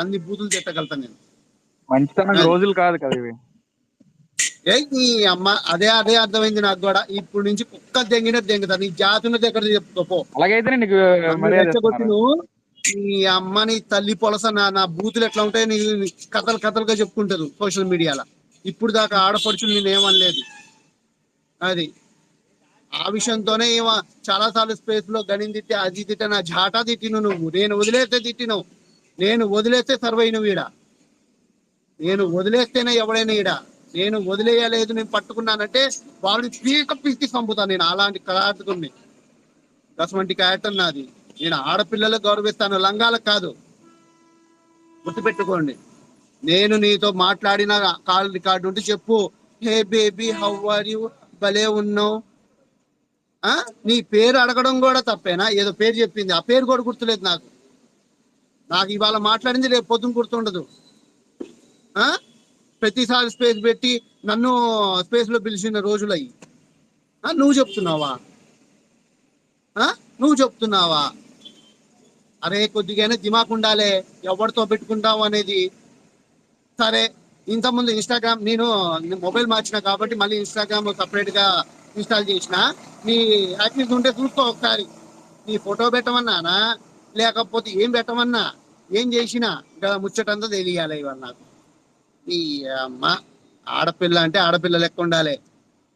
అన్ని బూతులు తిట్టగలుగుతాను నేను. మంచితనం రోజులు కాదు కదా ఇవి. ఏ నీ అమ్మ అదే అర్థమైంది నాకు కూడా. ఇప్పుడు నుంచి కుక్క దెంగినట్టు దెంగుతా. నీ జాతున్న దగ్గర చెప్పుకో. అలాగైతేనే నీకు నన్ను మర్యాద రెచ్చగొట్టి ఇస్తున్నారు. నువ్వు నీ అమ్మని తల్లి పొలస నా బూతులు ఎట్లా ఉంటాయో నీ కథలుగా చెప్పుకుంటారు సోషల్ మీడియాలో. ఇప్పుడు దాకా ఆడపడుచులు నేనేమనలేదు. అది ఆ విషయంతోనే చాలా సార్లు స్పేస్ లో గణిని తిట్టి అది తిట్ట నా జాటా తిట్టిను నువ్వు. నేను వదిలేస్తే తిట్టినవు. నేను వదిలేస్తే సర్వైనవు ఈడ. నేను వదిలేస్తేనే ఎవడైనా ఈడ. నేను వదిలేయలేదు, నేను పట్టుకున్నానంటే వాళ్ళని పీకి చంపుతాను నేను. అలాంటి క్యారెక్టర్ని, అటువంటి క్యారెక్టర్ నాది. నేను ఆడపిల్లలకు గౌరవిస్తాను, లంగాలకు కాదు. గుర్తుపెట్టుకోండి. నేను నీతో మాట్లాడిన కాల్ రికార్డు ఉంటే చెప్పు. Hey baby how are you, భలే ఉన్నావు. నీ పేరు అడగడం కూడా తప్పేనా? ఏదో పేరు చెప్పింది, ఆ పేరు కూడా గుర్తులేదు నాకు. ఇవాళ మాట్లాడింది రేపు పొద్దున గుర్తుండదు. ప్రతిసారి స్పేస్ పెట్టి నన్ను స్పేస్ లో పిలిచిన రోజులయ్యి. నువ్వు చెప్తున్నావా? అరే కొద్దిగానే దిమాకు ఉండాలి, ఎవరితో పెట్టుకుంటావు అనేది. సరే, ఇంతకుముందు ఇన్స్టాగ్రామ్ నేను మొబైల్ మార్చిన కాబట్టి మళ్ళీ ఇన్స్టాగ్రామ్ సపరేట్ గా ఇన్స్టాల్ చేసిన. నీ యాక్టివిటీ ఉంటే చూసుకో ఒకసారి. నీ ఫోటో పెట్టమన్నానా లేకపోతే ఏం పెట్టమన్నా, ఏం చేసినా ఇంకా ముచ్చటంతా తెలియాలి ఇవాళ నాకు. ఈ అమ్మ ఆడపిల్ల అంటే ఆడపిల్ల లెక్క ఉండాలి.